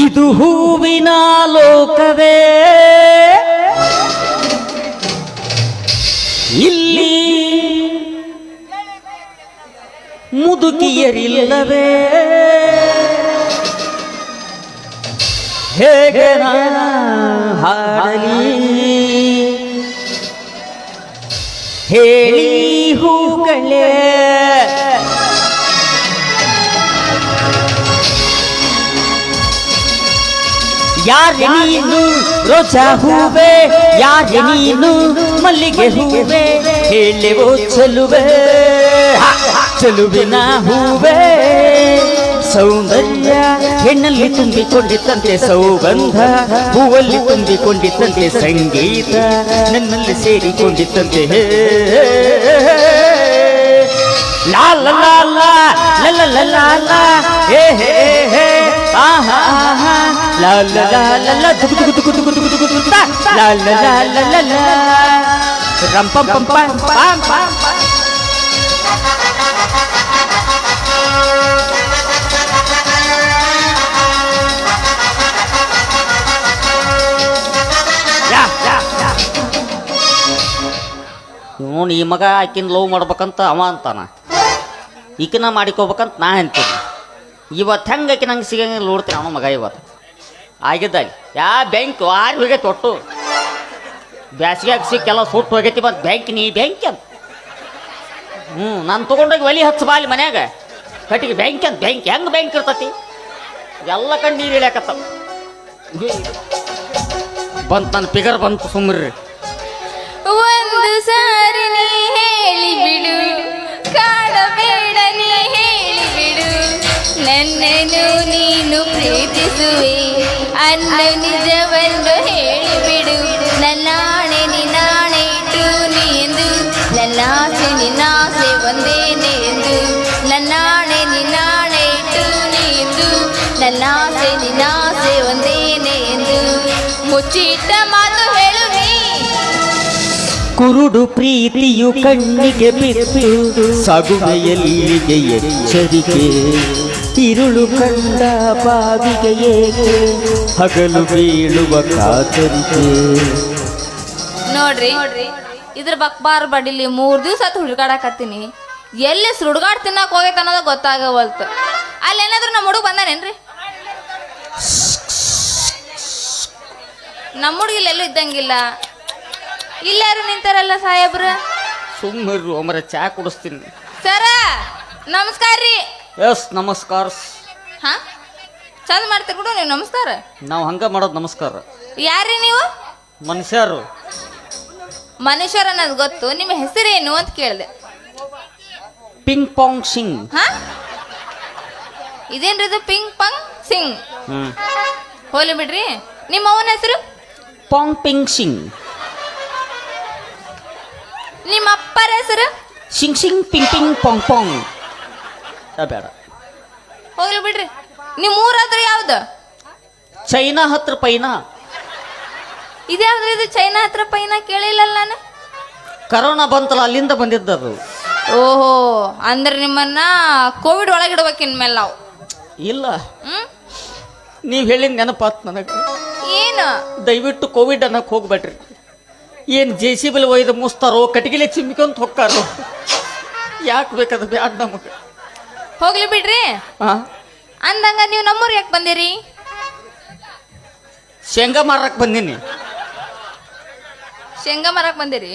ಇದು ಹೂವಿನ ಲೋಕವೇ, ಇಲ್ಲಿ ಮುದುಕಿಯರಿಲ್ಲವೇ, ಹೇಗೆ ಹಾಡಲಿ ಹೇಳಿ ಹೂಗಳೇ. ಯಾರೆ ನೀನು ರೋಜಾ ಹೂವೆ, ಯಾರೆ ನೀನು ಮಲ್ಲಿಗೆ ಹೂವೆ, ಹೇಳೆವೋ ಚೆಲುವೆ ಚೆಲುವಿನ ಹೂವೆ. ಸೌಂದರ್ಯ ಹೆಣ್ಣಲ್ಲಿ ತುಂಬಿಕೊಂಡಿತ್ತಂತೆ ಸೌಗಂಧ, ಹೂವಲ್ಲಿ ತುಂಬಿಕೊಂಡಿತ್ತಂತೆ ಸಂಗೀತ, ನನ್ನಲ್ಲಿ ಸೇರಿಕೊಂಡಿತ್ತಂತೆ ಹೇ ಲಾಲ ಲಾಲ ಲಲ ಲಲ ಹೇ ಹೇ ಹೇ ಆಹಾ la la la la la tuk tuk tuk tuk tuk tuk tuk la la la la la la ram pam pam pam pam pam. ya ya ya ನೋಡಿ ಈ ಮಗ ಆಕಿನ ಲವ್ ಮಾಡ್ಬೇಕಂತ ಅವ ಅಂತಾನ, ಈಕಿನ ಮಾಡಿಕೋಬೇಕಂತ ನಾ ಅಂತೀನಿ. ಇವತ್ತು ಹೆಂಗೆ ಆಕಿ ನಂಗೆ ಸಿಗಂಗಿಲ್ಲ ನೋಡ್ತೀನಿ ಅವನ ಮಗ. ಇವತ್ತು ಆಗಿದ್ದಾಗ ಯಾ ಬ್ಯಾಂಕ್ ಆರು ಹೋಗೈತಿ ಒಟ್ಟು, ಬ್ಯಾಸಿಗೆ ಸಿಕ್ಕೆಲ್ಲ ಸುಟ್ಟು ಹೋಗೈತಿ. ಮತ್ತು ಬ್ಯಾಂಕ್ ನೀ ಬ್ಯಾಂಕ್ ಅಂತ ನಾನು ತೊಗೊಂಡೋಗಿ ಒಲಿ ಹಚ್ಚಬಾಲಿ ಮನ್ಯಾಗ ಕಟ್ಟಿಗೆ ಬ್ಯಾಂಕ್ ಅಂತ. ಬ್ಯಾಂಕ್ ಹೆಂಗೆ ಬ್ಯಾಂಕ್ ಇರ್ತತಿ, ಎಲ್ಲ ಕಣ್ಣು ನೀರು ಇಳ್ಯಾಕತ್ತ. ಬಂತು ನನ್ನ ಪಿಗರ್ ಬಂತು, ಸುಮ್ಮರ್ರಿ. ಒಂದು ಸಾರಿ ನೀ ಹೇಳಿ ಬಿಡು, ಕಾಡಬೇಡ ನೀ ಹೇಳಿ ಬಿಡು, ನನ್ನನ್ನು ನೀನು ಪ್ರೀತಿಸುವೆ ಅನ್ನೋ ನಿಜವನ್ನು ಹೇಳಿಬಿಡು. ನನ್ನಾಣೆ ನಿನ್ನಾಣೆ ಇಟ್ಟು ನೀ ಎಂದು, ನನ್ನಾಸೆ ನಿನ್ನಾಸೆ ಒಂದೇನೆ ಎಂದು, ನನ್ನಾಣೆ ನಿನ್ನಾಣೆ ಇಟ್ಟು ನೀ ಎಂದು, ನನ್ನಾಸೆ ನಿನ್ನಾಸೆ ಒಂದೇನೆ ಎಂದು, ಮುಚ್ಚಿಟ್ಟ ಮಾತು ಹೇಳು ನೀ. ಕುರುಡು ಪ್ರೀತಿಯು ಕಣ್ಣಿಗೆ ಬಿತ್ತು ಸಾಗುವೆಯಲ್ಲಿಗೆ ಎಚ್ಚರಿಕೆ, ಇರುಳು ಕಂಡ ಬಾವಿಗೆ ಏಕೆ ಹಗಲು ಬೀಳುವ ಕಾತರಿಕೆ. ನೋಡ್ರಿ ಇದ್ರ ಬಕ್ಬಾರ್ ಬಡಿಲಿ 3 ದಿವಸ ಆತು ಹುಡುಗಾಡಕತ್ತೀನಿ, ಎಲ್ಲಿ ಸುಡುಗಾಡ್ ತಿನ್ನಕ್ ಹೋಗೈತೆ ಅನ್ನೋದು ಗೊತ್ತಾಗವಲ್ತು. ಅಲ್ಲಿ ಏನಾದ್ರು ನಮ್ಮ ಹುಡುಗ ಬಂದಾನೇನ್ರಿ? ನಮ್ಮ ಹುಡುಗಿಲ್ಲ ಎಲ್ಲೂ ಇದ್ದಂಗಿಲ್ಲ. ಇಲ್ಲಾರು ನಿಂತಾರಲ್ಲ ಸಾಹೇಬ್ರ. ಸುಮ್ಮರು ಅಮರ ಚಾ ಕುಡಿಸ್ತೀನಿ. ಸರ ನಮಸ್ಕಾರ ರೀ. ಎಸ್ ನಮಸ್ಕಾರ. ಹಾ ಚಂದ ಮಾಡ್ತೀರಿ ಬಿಡು ನೀವು ನಮಸ್ಕಾರ. ನಾವು ಹಂಗ ಮಾಡೋದು ನಮಸ್ಕಾರ. ಯಾರ್ರಿ ನೀವು? ಮನುಷ್ಯರು. ಮನುಷ್ಯರು ಅನ್ನೋದು ಗೊತ್ತು, ನಿಮ್ಮ ಹೆಸರೇನು ಅಂತ ಕೇಳಿದೆ. ಪಿಂಗ್ ಪಾಂಗ್ ಸಿಂಗ್. ಹಾ ಇದೇನ್ರಿ ಇದು ಪಿಂಗ್ ಪಾಂಗ್ ಸಿಂಗ್? ಹೋಲಿ ಬಿಡ್ರಿ. ನಿಮ್ಮ ಅವನ ಹೆಸರು? ಪಾಂಗ್ ಪಿಂಗ್ ಸಿಂಗ್. ನಿಮ್ಮ ಅಪ್ಪರ ಹೆಸರು? Singh Singh ping ping Pong Pong. ಬೇಡ ಹೋಗ್ಲಿ ಬಿಡ್ರಿ. ನಿಮ್ಮ ಊರಾದ್ರೆ ಯಾವ್ದು? ಚೈನಾ ಹತ್ರ ಪೈನಾ. ಇದ್ಯಾವ್ದು ಇದು ಚೈನಾ ಹತ್ರ ಪೈನಾ? ಕೇಳಿಲ್ಲ ನಾನು. ಕರೋನಾ ಬಂತಲ್ಲ ಅಲ್ಲಿಂದ ಬಂದಿದ್ದದು. ಓಹೋ, ಅಂದ್ರೆ ನಿಮ್ಮನ್ನ ಕೋವಿಡ್ ಒಳಗಿಡ್ಬೇಕು ಇನ್ಮೇಲೆ ನಾವು. ಇಲ್ಲ, ನೀವು ಹೇಳಿದ ನೆನಪಾತ್ ನನಗೆ. ಏನು? ದಯವಿಟ್ಟು ಕೋವಿಡ್ ಅನ್ನಕ್ಕೆ ಹೋಗ್ಬೇಡ್ರಿ. ಏನು JCB ಒಯ್ದು ಮುಸ್ತಾರೋ, ಕಟ್ಟಿಗೆಲೆ ಚಿಮ್ಮಿಕೊಂತ ಹೊಕ್ಕಾರೋ, ಯಾಕೆ ಬೇಕದು? ಬ್ಯಾಡ ನಮಗೆ. ಹೋಗ್ಲಿ ಬಿಡ್ರಿ. ಅಂದಂಗ ನೀವು ನಮ್ಮೂರ್ ಯಾಕೆ ಬಂದಿರಿ? ಶೇಂಗಾ ಮಾರಕ್ ಬಂದೀನಿ. ಶೇಂಗಾ ಮಾರಕ್ ಬಂದಿರಿ?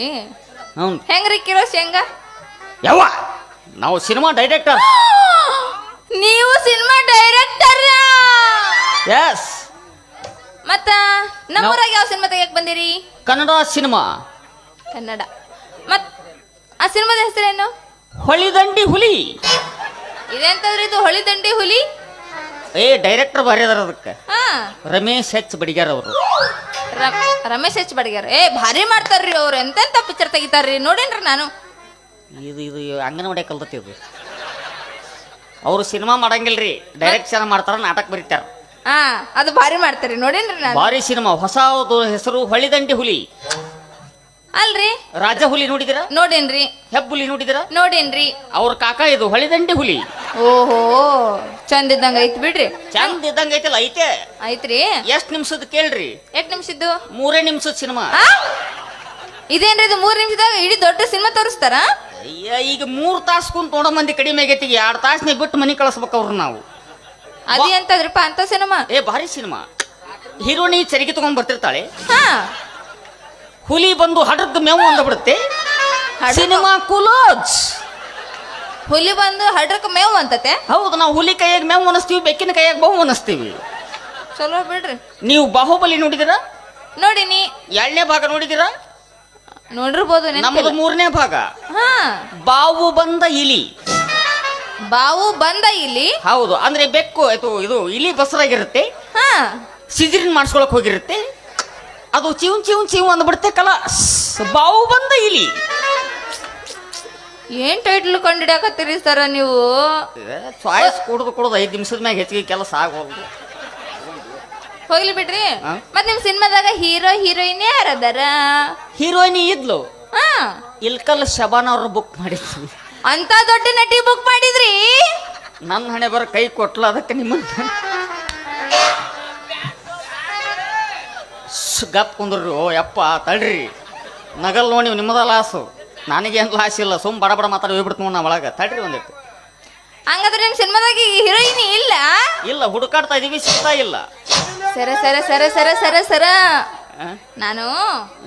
ಹ್ಞೂ. ಹೆಂಗ್ರಿ ಕಿಲೋ ಶೇಂಗಾ? ಯಾವ ನಾವು ಸಿನಿಮಾ ಡೈರೆಕ್ಟರ್. ನೀವು ಸಿನಿಮಾ ಡೈರೆಕ್ಟರ್? ಎಸ್. ಮತ್ತ ನಮ್ಮೂರಾಗ ಯಾವ ಸಿನಿಮಾ ತೆಗಿಯಕ್ ಬಂದಿರಿ? ಕನ್ನಡ ಸಿನಿಮಾ. ಕನ್ನಡ. ಮತ್ ಆ ಸಿನಿಮಾದ ಹೆಸರೇನು? ಹೊಳಿದಂಡಿ ಹುಲಿ. ಇದೆಂತದ್ರಿ ಇದು ಹೊಳಿದಂಡಿ ಹುಲಿ? ಡೈರೆಕ್ಟರ್ ಭಾರಿ ಅದಾರ ಅದಕ್ಕೆ. ರಮೇಶ್ H. ಬಡಿಗ್ಯಾರ ಅವರು. ರಮೇಶ್ H. ಬಡಿಗ್ಯಾರ ಭಾರಿ ಮಾಡ್ತಾರ್ರಿ ಅವ್ರು. ಎಂತೆಂತ ಪಿಕ್ಚರ್ ತೆಗಿತಾರ್ರಿ, ನೋಡೇನ್ರಿ ನಾನು. ಇದು ಅಂಗನವಾಡಿ ಕಲ್ತತಿ ಇದು. ಅವರು ಸಿನಿಮಾ ಮಾಡಂಗಿಲ್ರಿ, ಡೈರೆಕ್ಷನ್ ಮಾಡ್ತಾರ, ನಾಟಕ ಬರೀತಾರ. ಹಾ ಅದು ಭಾರಿ ಮಾಡ್ತಾರೆ ನೋಡೇನ್ರಿ ನಾನು. ಭಾರಿ ಸಿನಿಮಾ, ಹೊಸ ಹೆಸರು ಹೊಳಿದಂಡಿ ಹುಲಿ. ಅಲ್ರಿ ರಾಜ ಹುಲಿ ನೋಡಿದಿರ? ನೋಡೇನ್ರಿ. ಹೆಬ್ಬುಲಿ ನೋಡಿದಿರ? ನೋಡೇನ್ರಿ. ಅವ್ರ ಕಾಕ ಇದು ಹೊಳಿದಂಡಿ ಹುಲಿ. ಓಹೋ ಚಂದ ಇದ್ದಂಗ ಐತ್ ಬಿಡ್ರಿ. ಚಂದ ಇದ್ದಂಗ ಐತಲ್ಲ, ಐತೆ. ಐತ್ರಿ. ಎಷ್ಟ್ ನಿಮಿಷದ ಕೇಳ್ರಿ? 8 ನಿಮಿಷದ್ದು. 3 ನಿಮಿಷದ ಸಿನಿಮಾ. ಇದೇನ್ರಿ ಇದು 3 ನಿಮಿಷದಾಗ ಇಡೀ ದೊಡ್ಡ ಸಿನಿಮಾ ತೋರಿಸ್ತಾರ? ಅಯ್ಯ, ಈಗ 3 ತಾಸು ಕುಂತ ನೋಡೋ ಮಂದಿ ಕಡಿಮೆ ಆಗೈತಿ. 2 ತಾಸನೇ ಬಿಟ್ಟು ಮನಿ ಕಳಿಸ್ಬೇಕು ಅವ್ರು ನಾವು. ಅದೇ ಅಂತದ್ರಪ್ಪ ಅಂತ ಸಿನಿಮಾ. ಭಾರಿ ಸಿನಿಮಾ. ಹೀರೋನಿ ಚರಿಗೆ ತಗೊಂಡ್ ಬರ್ತಿರ್ತಾಳೆ. ಹಾ ಹುಲಿ ಬಂದು ಹಡದ್ ಮೇವು ಅಂದ್ಬಿಡುತ್ತೆ. ಸಿನಿಮಾ ಕುಲೋಜ್. ಹುಲಿ ಬಂದು ಹಡ್ರಕ್ ಮೇವು ಅಂತತೆ. ಹೌದು, ನಾವು ಹುಲಿ ಕೈಯಾಗ ಮೇವು ಅನಿಸ್ತೀವಿ, ಬೆಕ್ಕಿನ ಕೈಯಾಗ ಬಹು ಅನಿಸ್ತೀವಿ. ಚಲೋ ಬಿಡ್ರಿ. ನೀವು ಬಾಹುಬಲಿ ನೋಡಿದಿರ? ನೋಡಿನಿ. 2ನೇ ಭಾಗ ನೋಡಿದಿರ? ನೋಡಿರ್ಬೋದು. ನಮ್ಮದು 3ನೇ ಭಾಗ. ಹಾ ಬಾವು ಬಂದ ಇಲಿ. ಬಾವು ಬಂದ ಇಲ್ಲಿ. ಹೌದು, ಅಂದ್ರೆ ಬೆಕ್ಕು ಇದು ಇಲಿ ಬಸರಾಗಿರುತ್ತೆ. ಹಾ ಸಿಜರಿನ್ ಮಾಡಿಸ್ಕೊಳಕ್ ಹೋಗಿರುತ್ತೆ. ಅದು ಚೀವ್ ಚೀವ್ ಚೀವ್ ಅಂದ್ಬಿಡುತ್ತೆ. ಬಾವು ಬಂದ ಇಲಿ. ಏನ್ ಟೈಟ್ಲ್ ಕಂಡಿಡಕತ್ತೀರಿ ಸರ ನೀವು? ಚಾಯ್ಸ್ ಕುಡ್ದು 5 ನಿಮಿಷದ ಮ್ಯಾಗ ಹೆಚ್ಚಿಗೆ ಕೆಲಸ ಆಗೋದು. ಹೋಗ್ಲಿ ಬಿಡ್ರಿ. ಮತ್ ನಿಮ್ ಸಿನಿಮಾದಾಗ ಹೀರೋ ಹೀರೋಯಿನ್ ಯಾರದಾರ? ಹೀರೋಯಿನಿ ಇದ್ಲು. ಹಾ ಇಲ್ಕಲ್ ಶಬಾನ್ ಅವ್ರ ಬುಕ್ ಮಾಡಿದ್ವಿ. ಅಂತ ದೊಡ್ಡ ನಟಿ ಬುಕ್ ಮಾಡಿದ್ರಿ? ನನ್ನ ಹಣೆ ಬರ ಕೈ ಕೊಟ್ಲ, ಅದಕ್ಕೆ ನಿಮ್ಮನ್ನ ಗಪ್ ಕುಂದ್ರಿ. ಓ ಯಪ್ಪ ತಡ್ರಿ, ನಗಲ್ ನೋಡಿ ನಿಮ್ಮದ ಲಾಸು, ನನಗೇನು ಲಾಸ್ ಇಲ್ಲ. ಸುಮ್ ಬಡ ಬಡ ಮಾತಾಡಿ ಹೋಗ್ಬಿಡ್ತು ನಾ ಒಳಗೆ. ತಡ್ರಿ ಒಂದಿಟ್ಟು. ಹಂಗಾದ್ರೆ ನಿಮ್ ಸಿನಿಮಾದಾಗ ಹೀರೋಯಿನಿ ಇಲ್ಲ? ಇಲ್ಲ, ಹುಡುಕಾಡ್ತಾ ಇದೀವಿ, ಸಿಗ್ತಾ ಇಲ್ಲ. ಸರ ಸರ ಸರ ಸರ ಸರ ಸರ ನಾನು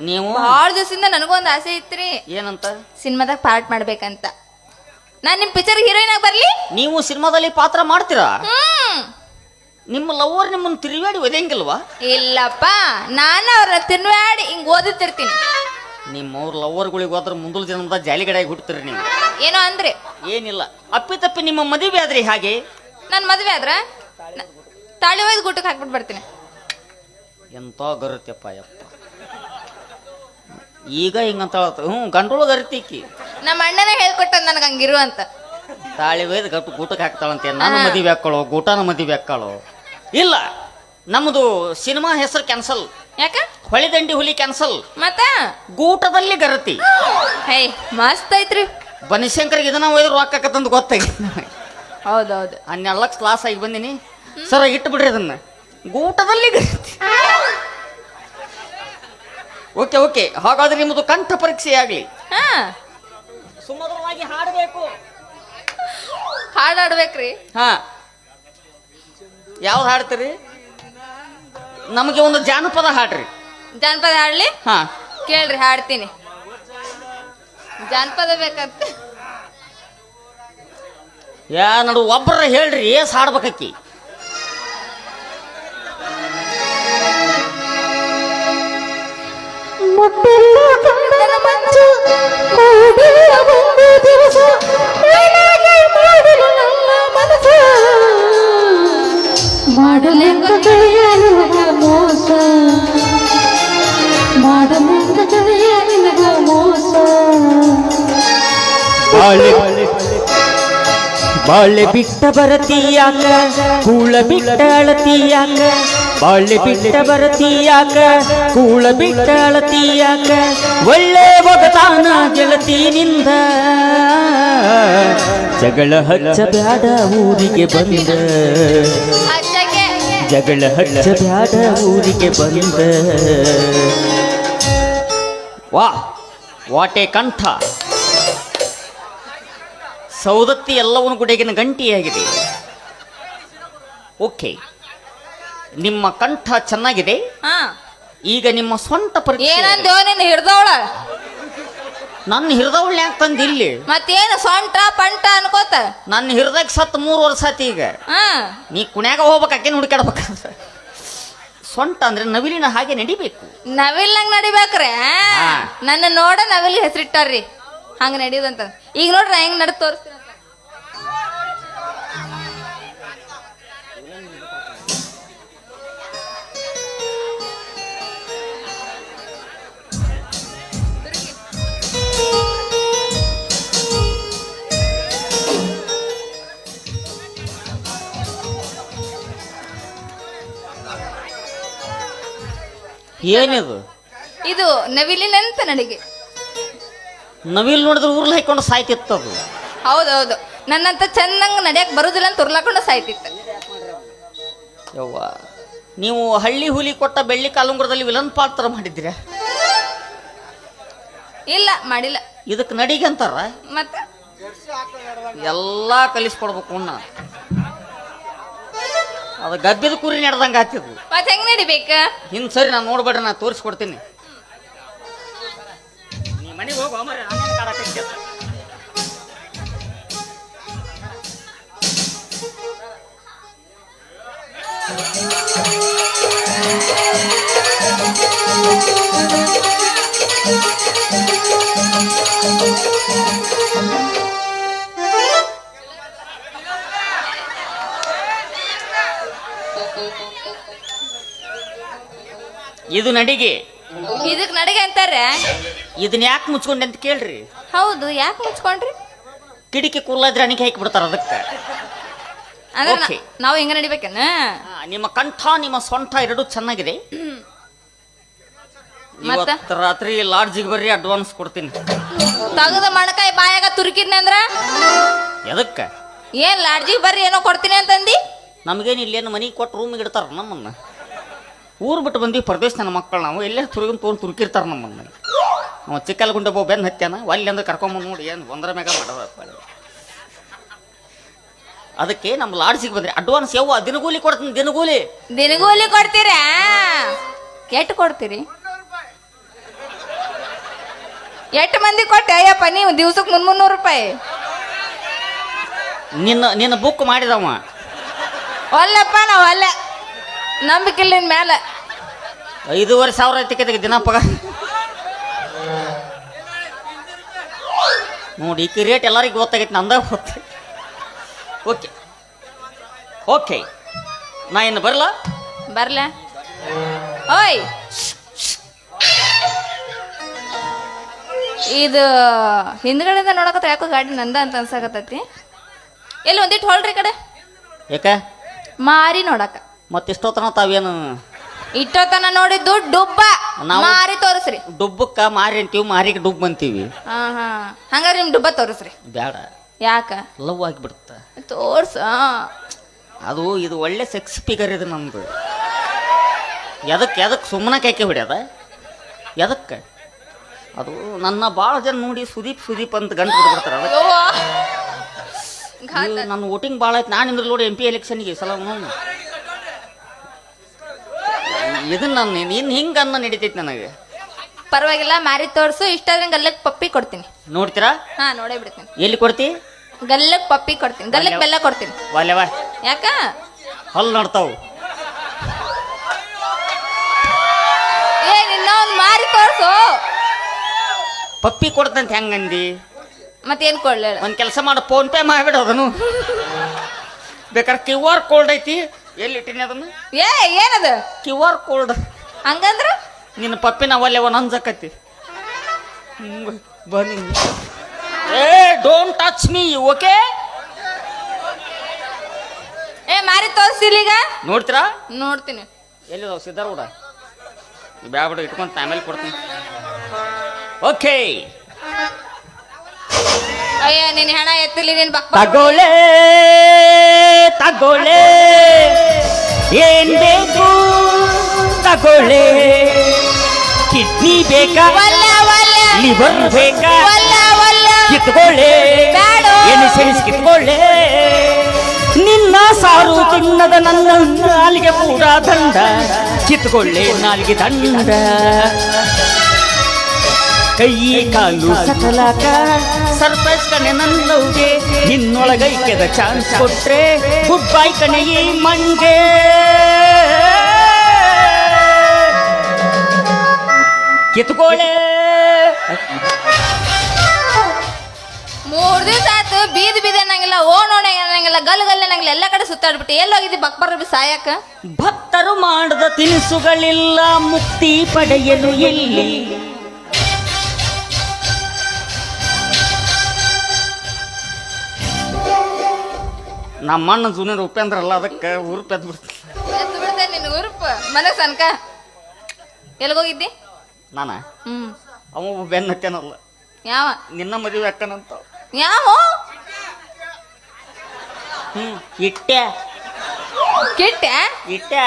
ನೀವು ಬಹಳ ದಿವಸದಿಂದ ನನಗೊಂದು ಆಸೆ ಇತ್ರಿ. ಏನಂತ? ಸಿನಿಮಾದಾಗ ಪಾರ್ಟ್ ಮಾಡ್ಬೇಕಂತ. ನಾನ್ ನಿಮ್ ಪಿಕ್ಚರ್ ಹೀರೋಯಿನ್ ಆಗಿ ಬರ್ಲಿ? ನೀವು ಸಿನಿಮಾದಲ್ಲಿ ಪಾತ್ರ ಮಾಡ್ತೀರಾ? ನಿಮ್ಮ ಲವರ್ ನಿಮ್ಮನ್ನು ತಿರುವಾಡಿ ಒದೆಂಗಿಲ್ವಾ? ಇಲ್ಲಪ್ಪ, ನಾನು ಅವ್ರನ್ನ ತಿನ್ವಾಡಿ ಹಿಂಗ್ ಓದುತ್ತಿರ್ತೀನಿ. ನಿಮ್ಮವ್ರ ಲವರ್ಗಳಿಗೆ ಹೋದ್ರೆ ಮುಂದಲ ಜನ್ಮದ ಜಾಲಿಗಡೆಯಾಗಿ ಹುಡ್ತೀರಿ ನೀವು. ಏನೋ ಅಂದ್ರೆ ಏನಿಲ್ಲ, ಅಪ್ಪಿತಪ್ಪಿ ನಿಮ್ಮ ಮದುವೆ ಆದ್ರಿ ಹಾಗೆ. ನನ್ ಮದ್ವೆ ಆದ್ರ ತಾಳಿ ಒಯ್ದು ಗುಟ್ಟಕ್ಕೆ ಹಾಕ್ಬಿಟ್ಟು ಬರ್ತೀನಿ. ಎಂತ ಗರುತ್ತಪ್ಪ ಯಪ್ಪ. ಈಗ ಹಿಂಗಂತ ಗಂಡೋಳು ಗರಿತೀಕಿ. ನಮ್ಮ ಅಣ್ಣನ ಹೇಳ್ಕೊಟ್ಟ ನನಗೆ ಹಂಗಿರು ಅಂತ. ತಾಳಿ ಒಯ್ದು ಗೂಟಕ್ಕೆ ಹಾಕ್ತಾಳಂತೆ. ನಾನು ಮದುವೆ ಹಾಕೊಳ್ಳೋ, ಗೂಟನ ಮದುವೆ ಹಾಕೊಳ್ಳೋ. ಇಲ್ಲ, ನಮ್ದು ಸಿನಿಮಾ ಹೆಸರು ಕ್ಯಾನ್ಸಲ್. ಯಾಕ? ಹೊಳಿದಂಡಿ ಹುಲಿ ಕ್ಯಾನ್ಸಲ್. ಮತ್ತ ಗೂಟದಲ್ಲಿ ಗರತಿ. ಹೇ ಮಸ್ತ್ ಐತ್ರಿ. ಬನಶಂಕರ್ಗೆ ಇದನ್ನ ಒಯ್ದು ರೊಕ್ಕ ಹಾಕತ್ತಂದು ಗೊತ್ತಾಗಿ. ಹೌದೌದು. 12 ಲಕ್ಷ ಕ್ಲಾಸ್ ಆಗಿ ಬಂದಿನಿ ಸರ, ಇಟ್ಟು ಬಿಡ್ರಿ ಅದನ್ನ. ಗೂಟದಲ್ಲಿ ಗರತಿ. ಓಕೆ ಓಕೆ, ಹಾಗಾದ್ರೆ ನಿಮ್ಮದು ಕಂಠ ಪರೀಕ್ಷೆ ಆಗ್ಲಿ. ಹಾ ಸುಮಧುರವಾಗಿ ಹಾಡಬೇಕು. ಹಾಡಾಡ್ಬೇಕ್ರಿ? ಹಾ, ಯಾವ್ದು ಹಾಡ್ತೀರಿ? ನಮಗೆ ಒಂದು ಜಾನಪದ ಹಾಡ್ರಿ. ಜಾನಪದ ಹಾಡ್ಲಿ? ಹಾ ಕೇಳ್ರಿ, ಹಾಡ್ತೀನಿ. ಜಾನಪದ ಬೇಕಂತ ಯಾ ನಡು ಒಬ್ಬರ ಹೇಳ್ರಿ, ಏಸ್ ಹಾಡ್ಬೇಕಿ. ಮಾಡಲೆಂಗ ಕಳೆಯಲಿಗ ಮೋಸ, ಮಾಡಲೆಂಗ ಕಳೆಯಲಿಗ ಮೋಸ. ಬಾಳೆ ಬಿಟ್ಟ ಬರತೀಯಾಕ, ಕೂಳ ಬಿಟ್ಟ ಅಳತೀಯಾಕ. ಬಾಳೆ ಬಿಟ್ಟ ಬರತೀಯಾಕ, ಕೂಳ ಬಿಟ್ಟ ಅಳತೀಯಾಕ. ಒಳ್ಳೆ ಒಗತಾನ ಗೆಳತಿನಿಂದ ಜಗಳ ಹಚ್ಚ ಬ್ಯಾಡ ಊರಿಗೆ ಬಂದ. ಜಗಳ ಹಚ್ಚ ಬ್ಯಾಡ ಊರಿಗೆ ಬಂದ. ವಾ ವಾಟೆ ಕಂಠ. ಸೌದತ್ತಿ ಎಲ್ಲವನ್ನೂ ಗುಡಿಗಿನ ಗಂಟಿಯಾಗಿದೆ. ಓಕೆ, ನಿಮ್ಮ ಕಂಠ ಚೆನ್ನಾಗಿದೆ. ಹಾ, ಈಗ ನಿಮ್ಮ ಸ್ವಂತ ಪರೀಕ್ಷೆ. ಏನಂದ ನೀನು ಹಿಡ್ದವಳ? ನನ್ನ ಹಿರಿದವಳನ್ನ ಯಾಕೆ ತಂದು ಇಲ್ಲಿ? ಮತ್ತೇನು ಸೊಂಟ ಪಂಟ ಅನ್ಕೋತ? ನನ್ನ ಹಿರಿದಾಗ ಸತ್ತು 3 ವರ್ಷ ಆತಿ. ಈಗ ಹಾ, ನೀ ಕುಣ್ಯಾಗ ಹೋಗ್ಬೇಕು, ಅಕ್ಕೇನು ಹುಡುಕಾಡ್ಬೇಕಂತ. ಸೊಂಟ ಅಂದ್ರೆ ನವಿಲಿನ ಹಾಗೆ ನಡಿಬೇಕು. ನವಿಲ್ನಂಗ್ ನಡಿಬೇಕ್ರೆ? ನನ್ನ ನೋಡ ನವಿಲ್ ಹೆಸರಿಟ್ಟಾರ್ರಿ ಹಂಗ ನಡಿಯೋದಂತ. ಈಗ ನೋಡ್ರಿ ಹೆಂಗ್ ನಡ್ ತೋರಿಸ್ತೀನಿ. ಏನಿದು ಇದು ನವಿಲಿನಂತ ನಡಿಗೆ. ನವಿಲ್ ನೋಡಿದ್ರೆ ಊರ್ಲ್ ಹಾಕೊಂಡು ಸಾಯ್ತಿತ್ತದು. ಹೌದೌದು, ನನ್ನಂತ ಚೆನ್ನಾಗಿ ನಡಿಯಕ್ ಬರುದಿಲ್ಲ ಅಂತ ಉರ್ಲಾಕೊಂಡು ಸಾಯ್ತಿತ್ತು. ಯವ್ವ, ನೀವು ಹಳ್ಳಿ ಹುಲಿ ಕೊಟ್ಟ ಬೆಳ್ಳಿ ಕಾಲುಂಗುರದಲ್ಲಿ ವಿಲನ್ ಪಾತ್ರ ಮಾಡಿದ್ದೀರ? ಇಲ್ಲ, ಮಾಡಿಲ್ಲ. ಇದಕ್ಕೆ ನಡಿಗೆ ಅಂತಾರ. ಮತ್ತೆ ಎಲ್ಲಾ ಕಲಿಸ್ಕೊಡ್ಬೇಕು ಅಣ್ಣ. ಅದು ಗಬ್ಬಿದ ಕುರಿ ನಡೆದಂಗ ಆತಿದ್ವು. ಮತ್ತೆ ಹೆಂಗ್ ನಡಿಬೇಕ? ಹಿಂದ್ ಸರಿ ನಾನು ನೋಡ್ಬೇಡ್ರಿ, ನಾ ತೋರಿಸ್ಕೊಡ್ತೀನಿ. ನೀ ಮನೆಗೆ ಹೋಗೋ ಮರೆ, ನಾನೇನ್ ಕಾಡಕತ್ತಿ ಅಂತ. ಇದು ನಡಿಗೆ. ಇದಕ್ ನಡಿಗೆ ಅಂತಾರೆ. ಇದನ್ನ ಯಾಕೆ ಮುಚ್ಕೊಂಡೆ ಅಂತ ಕೇಳ್ರಿ. ಹೌದು, ಯಾಕೆ ಮುಚ್ಕೊಂಡ್ರಿ? ಕಿಡಿಕಿ ಕುಲ್ಲಾದ್ರೆ ಅಣಿಕೆ ಹಾಕಿ ಬಿಡ್ತಾರ ಅದಕ್ಕೆ. ಅಂದ್ರೆ Okay. ನಾವು ಹೆಂಗ ನಡಿಬೇಕೇನ? ನಿಮ್ಮ ಕಂಠ ನಿಮ್ಮ ಸೊಂಟ ಎರಡೂ ಚೆನ್ನಾಗಿದೆ. ಮತ್ತ? ಇವತ್ತು ರಾತ್ರಿ ಲಾಡ್ಜಿಗೆ ಬರ್ರಿ, ಅಡ್ವಾನ್ಸ್ ಕೊಡ್ತೀನಿ. ತಗದ ಮಣಕಾಯಿ ಬಾಯಾಗ ತುರುಕಿದ್ನಿ ಅಂದ್ರ ಎದಕ್ಕ? ಏನ್ ಲಾಡ್ಜಿಗೆ ಬರ್ರಿ ಏನೋ ಕೊಡ್ತೀನಿ ಅಂತಂದಿ? ನಮಗೇನು ಇಲ್ಲೇನು ಮನೆಗೆ ಕೊಟ್ಟು ರೂಮಿಗೆ ಇಡ್ತಾರ ನಮ್ಮನ್ನ. ಊರು ಬಿಟ್ಟು ಬಂದ್ವಿ, ಪರದೇಶ ನನ್ನ ಮಕ್ಕಳು ನಾವು. ಎಲ್ಲೇ ತುರುಗಿನ ತೊಗೊಂಡು ತುರುಕಿರ್ತಾರ ನಮ್ಮನ್ನ. ನಾವು ಚಿಕ್ಕಲ್ಗುಂಡೆ ಒಬ್ಬ ಬೆನ್ನು ಹತ್ಯಾನ, ಒಲ್ಲಿ ಅಂದ್ರೆ ಕರ್ಕೊಂಬಂದು ನೋಡಿ ಏನು ಒಂದರ ಮ್ಯಾಗ ಮಾಡೋದ. ಅದಕ್ಕೆ ನಮ್ಮ ಲಾಡ್ಜಿಗೆ ಬಂದ್ರಿ, ಅಡ್ವಾನ್ಸ್ ಯಾವ ದಿನಗೂಲಿ ಕೊಡ್ತೀನಿ. ದಿನಗೂಲಿ ದಿನಗೂಲಿ ಕೊಡ್ತೀರಾ? ಎಷ್ಟು ಕೊಡ್ತೀರಿ? ಎಷ್ಟು ಮಂದಿ ಕೊಟ್ಟೆ ಅಯ್ಯಪ್ಪ ನೀವು? ದಿವ್ಸಕ್ಕೆ 300 ರೂಪಾಯಿ. ನಿನ್ನ ಬುಕ್ ಮಾಡಿದವ. ಒಲ್ಲಪ್ಪ, ನಾವು ಅಲ್ಲ, ನಂಬಿಕಿಲ್ಲ ನಿನ್ ಮೇಲೆ. 5,500 ಐತಿಕೆ ದಿನ ಪಗ ನೋಡಿ. ಈಕಿ ರೇಟ್ ಎಲ್ಲರಿಗೂ ಗೊತ್ತಾಗೈತಿ, ನಂದಾಗ ಗೊತ್ತೈತಿ. ಓಕೆ ಓಕೆ, ನಾ ಇನ್ನು ಬರಲ್ಲ. ಬರ್ಲ? ಓಯ್, ಇದು ಹಿಂದ್ಗಡೆಯಿಂದ ನೋಡಕತ್ತ ಯಾಕೋ ಗಾಡಿ ನಂದ ಅಂತ ಅನ್ಸಾಕತ್ತೈತಿ. ಎಲ್ಲಿ ಒಂದಿಟ್ಟು ಹೊಳ್ರಿ ಕಡೆ ಯಾಕ ಮಾರಿ ನೋಡಕ. ಮತ್ತಿಷ್ಟೊತ್ತನ ತಾವೇನು ಇಟ್ಟೋತನ ನೋಡಿದ್ದು ಡುಬ್ಬ. ನಾವು- ಮಾರಿ ತೋರಿಸ್ರಿ. ಡುಬ್ಬಕ್ಕ ಮಾರಿ ಅಂತೀವಿ, ಮಾರಿಗೆ ಡುಬ್ಬ ಅಂತೀವಿ. ಹಾ ಹಾ, ಹಂಗಾರೆ ನಿಮ್ ಡುಬ್ಬ ತೋರಿಸ್ರಿ. ಬೇಡ, ಯಾಕ? ಲವ್ ಆಗಿಬಿಡುತ್ತ ತೋರ್ಸ. ಅದು. ಇದು ಒಳ್ಳೆ ಸೆಕ್ಸ್ ಫಿಗರ್ ಇದು ನಮ್ದು. ಎದಕ್ಕೆ ಸುಮ್ಮನೆ ಕೈಕೆ ಹೊಡ್ಯದ? ಎದಕ್ಕೆ? ಅದು ನನ್ನ ಭಾಳ ಜನ ನೋಡಿ ಸುದೀಪ್ ಅಂತ ಗಂಟು ಬಿಡ್ತಾರೆ. ಅದಕ್ಕೆ ನನ್ನ ವೋಟಿಂಗ್ ಭಾಳ ಆಯ್ತು. ನಾನು ಇಂದ್ರ ನೋಡಿ MP ಎಲೆಕ್ಷನ್ಗೆ ಸಲ ಇದನ್ನ ನಾನು ಇನ್ನು ಹಿಂಗೆ ಅನ್ನ ನಡೀತೈತಿ ನನಗೆ. ಪರವಾಗಿಲ್ಲ, ಮಾರಿ ತೋರ್ಸು. ಇಷ್ಟ ಆದ್ರೆ ಗಲ್ಲಕ್ ಪಪ್ಪಿ ಕೊಡ್ತೀನಿ. ನೋಡ್ತೀರಾ? ಹಾ, ನೋಡೇ ಬಿಡ್ತೀನಿ. ಎಲ್ಲಿ ಕೊಡ್ತಿ? ಗಲ್ಲಕ್ ಪಪ್ಪಿ ಕೊಡ್ತೀನಿ, ಗಲ್ಲಕ್ ಬೆಲ್ಲ ಕೊಡ್ತೀನಿ. ವಾಲ್ಯವ ಯಾಕ? ಹಲ್ ನೋಡ್ತಾವು. ಏ, ನಿನ್ನ ಒಂದು ಮಾರಿ ತೋರ್ಸು. ಪಪ್ಪಿ ಕೊಡ್ತಂತ ಹೆಂಗಂದಿ? ಮತ್ತೇನ್ ಕೊಡ್ಲ? ಒಂದು ಕೆಲಸ ಮಾಡು, ಫೋನ್ ಪೇ ಮಾಡಿಬಿಡು ಅದನ್ನು. ಬೇಕಾದ್ರೆ QR ಕೋಡ್ ಐತಿ, ಎಲ್ಲಿ ಇಟ್ಟಿನಿ ಅದನ್ನು? ಏನದು QR ಕೋಡ್? ಹಂಗಂದ್ರ ನಿನ್ನ ಪಪ್ಪಿನ ಒಲ್ಲೆವ ನಂಜಕತಿ. ಬನ್ನಿ. ಏ, ಡೋಂಟ್ ಟಚ್ ಮೀ, ಓಕೆ? ಮಾರಿ ತೋರಿಸಿಲ್ಲ ಈಗ. ನೋಡ್ತೀರಾ? ನೋಡ್ತೀನಿ. ಎಲ್ಲಿದಾವ ಸಿದ್ಧಾರೂಢ? ಬ್ಯಾಬಿಡು, ಇಟ್ಕೊಂತ ಆಮೇಲೆ ಕೊಡ್ತೀನಿ. ಓಕೆ. ಅಯ್ಯ, ನಿನ್ ಹಣ ಎತ್ತಲಿ, ನಿನ್ ಬಕ್ ತಗೊಳ್ಳೆ ತಗೊಳ್ಳೆ, ಏನ್ ಬೇಕು ತಗೊಳ್ಳೆ. ಕಿಡ್ನಿ ಬೇಕಾ, ಲಿವರ್ ಬೇಕಾ, ಕಿತ್ಕೊಳ್ಳೆ. ಏನು ಸೆನ್ಸ್ ಕಿತ್ಕೊಳ್ಳೆ. ನಿನ್ನ ಸಾರು ತಿನ್ನದ ನನ್ನ ನಾಲಿಗೆ ಪೂರ ದಂಡ. ಕಿತ್ಕೊಳ್ಳೆ ನಾಲಿಗೆ ದಂಡ. ಕೈ ಕಾಲು ಸಕಲಾಕ ಸರ್ಪ್ರೈಸ್ ಕಣೆ ನನ್ನವ್ಗೆ. ನಿನ್ನೊಳಗೈಕೆದ ಚಾನ್ಸ್ ಕೊಟ್ರೆ ಗುಡ್ ಬೈ ಕಣೆ ಈ ಮಂಗೆ. ಕಿತ್ಕೊಳ್ಳೆ. 3 ದಿವಸ ಆಯ್ತು. ಬೀದಿ ಅನ್ನಂಗಿಲ್ಲ, ಓಣೋಣೆ ಅನ್ನಂಗಿಲ್ಲ, ಗಲ್ ಅನ್ನಂಗಿಲ್ಲ, ಎಲ್ಲ ಕಡೆ ಸುತ್ತಾಡ್ಬಿಟ್ಟು ಎಲ್ಲೋಗಿದ್ದಿ ಬಕ್ಬರ್ ಸಾಯಕ? ಭಕ್ತರು ಮಾಡದ ತಿನಿಸುಗಳಿಲ್ಲ, ಮುಕ್ತಿ ಪಡೆಯಲು ಎಲ್ಲಿ. ನಮ್ಮ ಅಣ್ಣ ಜೂನಿಯರ್ ಉಪೇಂದ್ರ ಅಲ್ಲ, ಅದಕ್ಕೆ ಊರು ಪೆದ್ ಬಿಡ್ತೀನಿ. ಬಿಡ್ತೇನೆ ನಿನ್ನ ಉರುಪ ಮನಸ್ ಅನ್ಕ. ಎಲ್ಗೋಗಿದ್ದಿ? ನಾನ ಹ್ಮ್. ಅವ ಬೆನ್ನ ಹತ್ತೇನಲ್ಲ ಯಾವ ನಿನ್ನ ಮದುವೆ ಅಕ್ಕನಂತ. ಯಾವ ಇಟ್ಟೆ ಕಿಟ್ಟ? ಇಟ್ಟೆ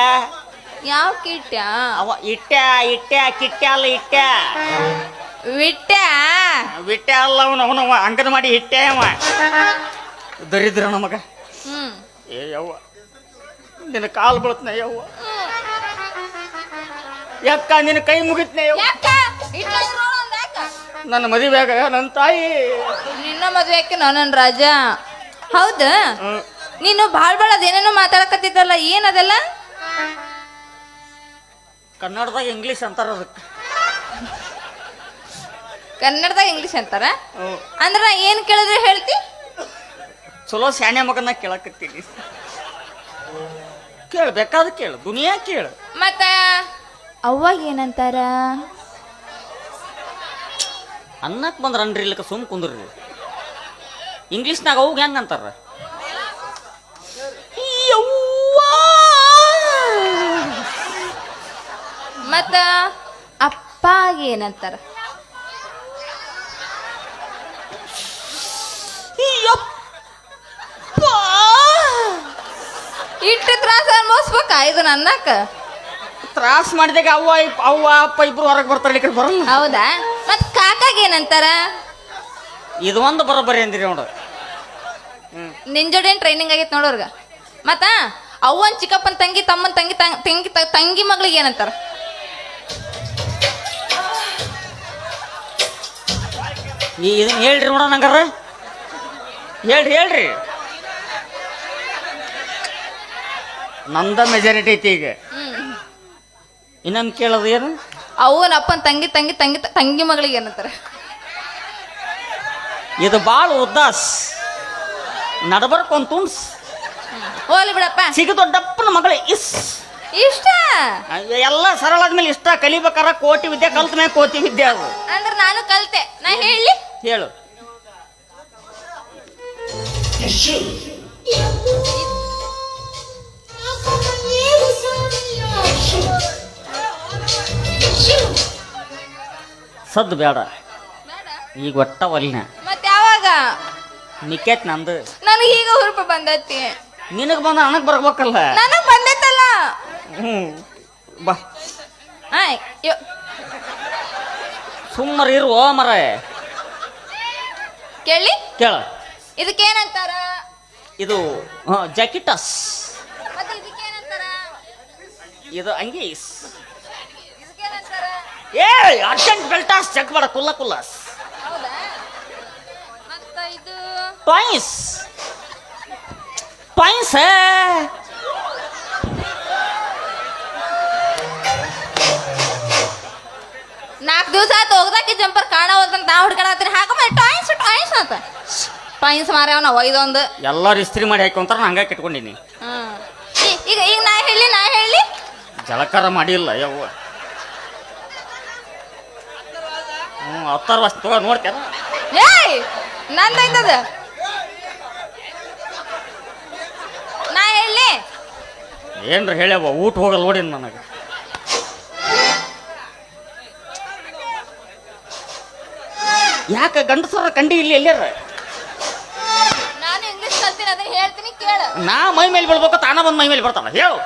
ಯಾವ ಕಿಟ್ಟ? ಅವ ಇಟ್ಟೆ ಇಟ್ಟೆ ಕಿಟ್ಟೆ ಅಲ್ಲ ಇಟ್ಟೆ ವಿಟ್ಟ? ಬಿಟ್ಟೆ ಅಲ್ಲ ಅವನವ ಅಂಗನವಾಡಿ ಇಟ್ಟೆ ಅವ ದರಿದ್ರ ನಮಗ. ಹ್ಮ್. ಏ ಯವ್ವ ನಿನ್ನ ಕಾಲು ಬೀಳತ್ನ ಯವ್ವ, ಯಾಕ ನಿನ್ನ ಕೈ ಮುಗಿತ್ನೆ ಯವ್ವ. ಯಾಕ? ಇಟ್ಲಾಗ್ ನೋಡು ಒಂದ್ ಯಾಕ? ನನ್ನ ಮದುವೆಯಾಗ ನನ್ನ ತಾಯಿ ನಿನ್ನ ಮದ್ವೆಕ್ಕೆ ನನ್ನ ರಾಜ. ಹೌದ? ನೀನು ಭಾಳ ಅದೇನೇನೋ ಮಾತಾಡಕತ್ತಿದ್ದಲ್ಲ, ಏನದೆಲ್ಲ? ಕನ್ನಡದಾಗ ಇಂಗ್ಲೀಷ್ ಅಂತಾರ ಅದಕ್ಕೆ. ಕನ್ನಡದಾಗ ಇಂಗ್ಲಿಷ್ ಅಂತಾರ? ಅಂದ್ರ ನಾ ಏನ್ ಕೇಳಿದ್ರೆ ಹೇಳ್ತಿ? ಚಲೋ ಶಾನೆ ಮಗನ ಕೇಳಕತ್ತೀನಿ. ಕೇಳ್ಬೇಕಾದ ಕೇಳು, ದುನಿಯಾ ಕೇಳು. ಮತ್ತ ಅವಾಗ ಏನಂತಾರ? ಅನ್ನಕ್ ಬಂದ್ರ ಅನ್ರಿ ಇಲ್ಲಕ ಸುಮ್ ಕುಂದ್ರಿ. ಇಂಗ್ಲೀಷ್ನಾಗ ಅವಾಗ ಹೆಂಗ ಅಂತಾರ? ಮತ್ತ ಅಪ್ಪಾಗ ಏನಂತಾರ? ಇಟ್ಟು ತ್ರಾಸ ಅನ್ಭವಿಸ್ಬೇಕ ಇದು ನನ್ನಕ? ತ್ರಾಸ್ ಮಾಡಿದಾಗ ಅವ್ವ ಅವ್ವ ಅಪ್ಪ ಇಬ್ರು ಹೊರಗೆ ಬರ್ತಾರೆ, ಈ ಕಡೆ ಬರಲ್ಲ. ಹೌದಾ? ಮತ್ ಕಾಕಾಗ ಏನಂತಾರ? ಇದು ಒಂದು ಬರೋಬ್ಬರಿ ಅಂದಿರಿ ನೋಡು. ನಿನ್ ಜೋಡಿ ಟ್ರೈನಿಂಗ್ ಆಗೈತೆ ನೋಡೋರ್ಗ. ಮತ್ತ ಅವ್ವನ್ ಚಿಕ್ಕಪ್ಪನ ತಂಗಿ ತಮ್ಮನ ತಂಗಿ ತಂಗಿ ತಂಗಿ ಮಗಳಿಗೆ ಏನಂತಾರ? ಇದನ್ನ ಹೇಳ್ರಿ ನೋಡ ನಂಗಾರ, ಹೇಳ್ರಿ. ನಂದ ಮೆಜಾರಿಟಿ ಐತಿ ಈಗ. ಇನ್ನೊಂದು ಕೇಳೋದು ಏನು? ಅವ್ವನ ಅಪ್ಪನ ತಂಗಿ ತಂಗಿ ತಂಗಿ ತಂಗಿ ಮಗಳಿಗೆ ಏನಂತಾರ? ಇದು ಬಾಳ ಉದ್ದಾಸ್ ನಡಬರ್ಕ್ ಒಂದು ತುಣ್ಸ್. ಹೋಲಿ ಬಿಡಪ್ಪ. ಸಿಗ ದೊಡ್ಡಪ್ಪನ ಮಗಳೇ ಇಸ್ ಇಷ್ಟ ಎಲ್ಲ ಸರಳ ಆದ್ಮೇಲೆ ಇಷ್ಟ. ಕಲಿಬೇಕಾರ ಕೋಟಿ ವಿದ್ಯೆ ಕಲ್ತ ಮೇಲೆ ಕೋಟಿ ವಿದ್ಯೆ ಅದು. ಅಂದ್ರೆ ನಾನು ಕಲ್ತೆ, ನಾ ಹೇಳಿ ಹೇಳು. ಸದ್ದು ಬೇಡ ಈಗ ಒಟ್ಟ ಒಲಿನ. ಮತ್ತೆ ಯಾವಾಗ? ನಿಕೇತ್ ನಂದು. ನನಗೆ ಈಗ ಹುರುಪ ಬಂದೈತಿ. ನಿನಗೆ ಬಂದ ನನಗೆ ಬರ್ಬೇಕಲ್ಲ. ನನಗ್ ಬಂದೈತಲ್ಲ. ಬಾ ಸುಮ್ಮರ ಇರು ಮರ. ಕೇಳಿ ಕೇಳ. ಇದಕ್ಕೇನಂತಾರ? ಇದು ಜಾಕೆಟಸ್. ಮತ್ತೆ ಇದಕ್ಕೇನಂತಾರ? ಇದು ಅಂಗೀಸ್. ಇದಕ್ಕೇನಂತಾರ? ಏ ಅರ್ಜೆಂಟ್ ಬೆಲ್ಟಾಸ್ ಚೆಕ್ ಮಾಡ ಕುಲ್ಲ ಕುಲ್ಲಾಸ್. ಹೌದಾ? ಮತ್ತ ಇದು ಟಾಯ್ಸ್ ಟಾಯ್ಸ್. ನಾಲ್ಕು ದಿವಸ ಆಯ್ತು ಹೋಗ್ದಾಕಿ ಜಂಪರ್ ಕಾಣವಲ್ದಂತ ನಾ ಹುಡ್ಕಾಡತ್ತೀನಿ. ಹಾಕಮ್ಮ ಟಾಯ್ಸ್ ಟಾಯ್ಸ್ ಅಂತ ಟಾಯ್ಸ್ ಮಾರ್ಯಾವ ನಾವು ಇದೊಂದು. ಎಲ್ಲರೂ ಇಸ್ತ್ರಿ ಮಾಡಿ ಹಾಕೊಂತಾರ, ಹಂಗ ಇಟ್ಕೊಂಡಿನಿ. ಈಗ ಈಗ ನಾ ಹೇಳಿ ಜಳಕಾರ ಮಾಡಿಲ್ಲ ಯವ್ವ. ಹತ್ತಾರು ವರ್ಷ ತಗೋ ನೋಡ್ತೇನ. ಏಯ್ ನಂದೈತದ. ನಾ ಹೇಳಿ ಏನ್ರ ಹೇಳ್ಯವ ಊಟ ಹೋಗಲ್ಲ ನೋಡಿ ನನಗೆ. ಯಾಕೆ ಗಂಡಸರ ಕಂಡಿ ಇಲ್ಲಿ ಎಲ್ಲಾರ? ನಾನು ಇಂಗ್ಲಿಷ್ ಕಲ್ತೀನಿ, ಅದನ್ನ ಹೇಳ್ತೀನಿ ಕೇಳ. ನಾ ಮೈ ಮೇಲೆ ಬೀಳ್ಬೇಕು, ತಾನ ಬಂದು ಮೈ ಮೇಲೆ ಬರ್ತಾನ. ಹೇಳು.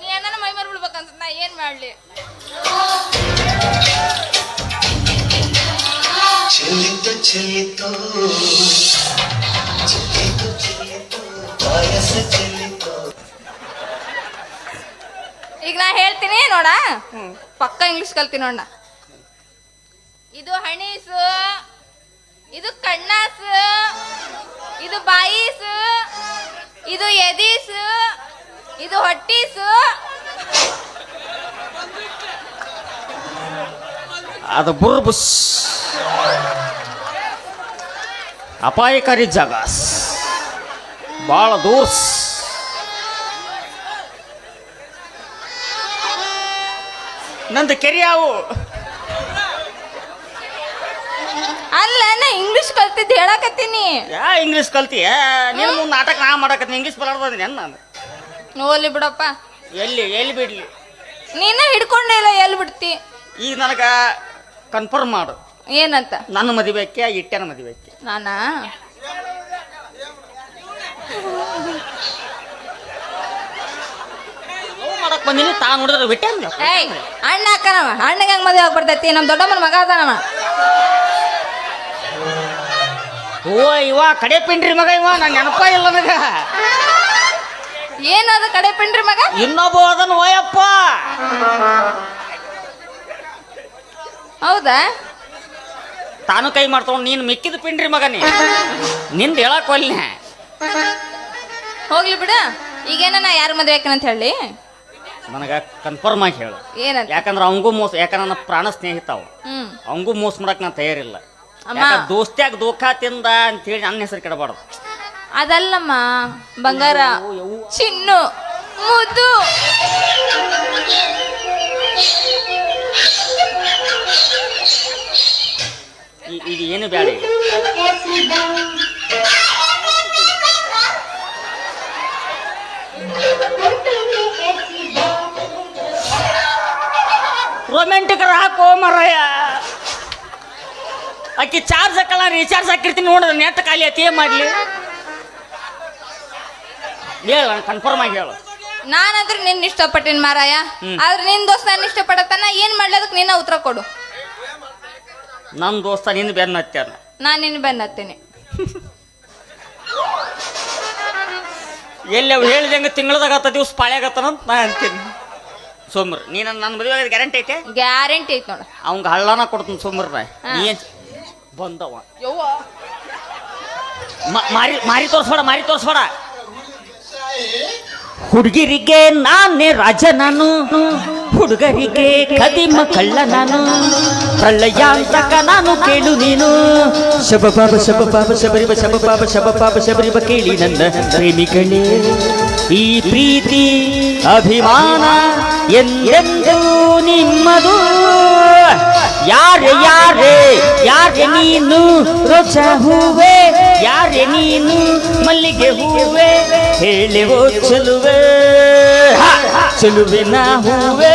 ನೀ ಏನಾನ ಮೈ ಮೇಲೆ ಬಿಡ್ಬೇಕಂತ ನಾ ಏನ್ ಮಾಡ್ಲಿ? ಚೆಲ್ಲಿತು ಚೆಲ್ಲಿತು ಚೆಲ್ಲಿತು ಚೆಲ್ಲಿತು ಪಾಯಸ ಚೆಲ್ಲಿತು. ಈಗ ನಾ ಹೇಳ್ತೀನಿ ನೋಡ, ಪಕ್ಕ ಇಂಗ್ಲಿಷ್ ಕಲ್ತೀನಿ ನೋಡ. ಇದು ಹಣೀಸು, ಇದು ಕಣ್ಣಾಸು, ಇದು ಬಾಯಿಸು, ಇದು ಎದೀಸು, ಇದು ಹೊಟ್ಟೀಸು. ಅದು ಬುರ್ಬುಸ್ ಅಪಾಯಕಾರಿ ಜಾಗ, ಭಾಳ ದೂರ್ಸ್. ನಂದು ಕೆರಿಯಾವು. ಅಲ್ಲ ನಾ ಇಂಗ್ಲಿಷ್ ಕಲ್ತಿದ್ದು ಹೇಳಕತ್ತೀನಿ. ಯಾ ಇಂಗ್ಲೀಷ್ ಕಲ್ತೀಯ ನೀನು? ಮುಂದೆ ನಾಟಕ ನಾ ಮಾಡಕತ್ತೀನಿ, ಇಂಗ್ಲೀಷ್ ಬಲಾಡ್ದೀನಿ ನಾನು. ಹೋಲಿ ಬಿಡಪ್ಪ. ಎಲ್ಲಿ ಬಿಡ್ಲಿ? ನೀನ ಹಿಡ್ಕೊಂಡೇ ಇಲ್ಲ, ಎಲ್ಲಿ ಬಿಡ್ತಿ? ಈಗ ನನಗ ಕನ್ಫರ್ಮ್ ಮಾಡು, ಏನಂತ? ನನ್ನ ಮದುವೆಕ್ಕೆ ಇಟ್ಟೆನ ಮದುವೆಕ್ಕೆ? ನಾನಾ ಮಾಡಕ್ ಬಂದಿನಿ, ತಾ ನೋಡಿದ್ರೆ ಬಿಟ್ಟೆ. ಏಯ್ ಅಣ್ಣ ಅಕ್ಕನವ, ಅಣ್ಣಗೆ ಹೆಂಗ್ ಮದುವೆ ಆಗ್ಬಿಡ್ತೈತಿ? ನಮ್ ದೊಡ್ಡಮ್ಮನ ಮಗ ಅದಾನವ. ಓ ಇವ ಕಡೆ ಪಿಂಡ್ರಿ ಮಗ, ಇವ ನನ್ ನೆನಪ ಇಲ್ಲ ನನಗ. ಏನದ ಕಡೆ ಪಿಂಡ್ರಿ ಮಗ? ಇನ್ನೊಬ್ಬ ಅದನ್ ಓಯಪ್ಪ. ಹೌದಾ? ತಾನು ಕೈ ಮಾಡ್ತಾವ, ನೀನ್ ಮಿಕ್ಕಿದ ಪಿಂಡ್ರಿ ಮಗ. ನಿಂದ ಹೇಳಕ್ ಒಲ್ಲೆ. ಹೋಗ್ಲಿ ಬಿಡ. ಈಗೇನ ನಾ ಯಾರ ಮದುವೆ ಆಕನಂತ ಹೇಳಿ ನನಗ ಕನ್ಫರ್ಮ್ ಆಗಿ ಹೇಳು. ಏನಂತ? ಯಾಕಂದ್ರೆ ಅವಂಗೂ ಮೋಸ, ಯಾಕಂದ್ರೆ ನನ್ನ ಪ್ರಾಣ ಸ್ನೇಹಿತ ಅವ, ಅವಂಗೂ ಮೋಸ ಮಾಡಕ್ ನಾ ತಯಾರಿಲ್ಲ. ದೋಸ್ತ್ಯಾಗ ದೋಖಾ ತಿಂದ ಅಂತೇಳಿ ನನ್ನ ಹೆಸರು ಕೆಡಬಾರ್ದು. ಅದಲ್ಲಮ್ಮ ಬಂಗಾರ, ಚಿನ್ನು, ಮುದ್ದು. ಈಗ ಏನು ಬೇಡ. ರೊಮ್ಯಾಂಟಿಕ್ ಹಾಕೋ ಮರಯ್ಯ. ಆಕಿ ಚಾರ್ಜ್ ಹಾಕಲ್ಲ, ರೀಚಾರ್ಜ್ ಹಾಕಿರ್ತೀನಿ ನೋಡ್ರಿ, ನೆಟ್ ಖಾಲಿ ಆಯ್ತು, ಏನ್ ಮಾಡ್ಲಿ ಹೇಳ, ಕನ್ಫರ್ಮ್ ಆಗಿ ಹೇಳು. ನಾನಂದ್ರೆ ನಿನ್ನ ಇಷ್ಟಪಟ್ಟಿನ ಮಾರಾಯ, ಆದ್ರೆ ನಿನ್ ದೋಸ್ತ ನಾನು ಇಷ್ಟಪಡತ್ತಾನ. ಏನ್ ಮಾಡ್ಲದಕ್ ನಿನ್ನ ಉತ್ತರ ಕೊಡು. ನನ್ನ ದೋಸ್ತ ನಿನ್ನ ಬೆನ್ನ ಹತ್ಯಾನ, ನಾನು ನಿನ್ನ ಬೆನ್ನ ಹತ್ತೀನಿ. ಎಲ್ಲಿ ಅವ್ ಹೇಳಿದಂಗೆ ತಿಂಗಳದಾಗ 10 ದಿವಸ ಪಾಳ್ಯಾಗತ್ತಾನಂತ ನಾ ಅಂತೀನಿ. ಸೋಮ್ರಿ ನೀ ನನ್ನ ಮದುವೆ ಗ್ಯಾರಂಟಿ ಐತೆ? ಗ್ಯಾರಂಟಿ ಐತಿ ನೋಡ. ಅವಂಗ ಹಳ್ಳನ ಕೊಡ್ತೀನಿ ಸೋಮ್ರ. ನೀ ಬಂದವ ಮಾರಿ ತೋರ್ಸ್ಬೇಡ, ಮಾರಿ ತೋರ್ಸ್ಬೇಡ. ಹುಡುಗಿರಿಗೆ ನಾನೇ ರಾಜ ನಾನು, ಹುಡುಗರಿಗೆ ಕದಿಮ ಕಳ್ಳ ನಾನು, ಪ್ರಳಯ ಅಂತಕ ನಾನು ಕೇಳು ನೀನು. ಶಬಪಾಪ ಶಬಪಾಪ ಶಬರಿಬ ಶಬಪಾಪ ಶಬಪಾಪ ಶಬರಿಬ ಕೇಳಿ ನನ್ನ ಪ್ರೇಮಿಗಳೇ. ಈ ಪ್ರೀತಿ ಅಭಿಮಾನ ಎಂದೆಂದೂ ನಿಮ್ಮದು. ಯಾರೆ ಯಾರೆ ಯಾರೆ ನೀನು ರೋಚ ಹೂವೆ, ಯಾರೆ ನೀನು ಮಲ್ಲಿಗೆ ಹೂವೆ, ಹೇಳುವೋ ಚೆಲುವೆ ಚೆಲುವಿನ ಹೂವೆ.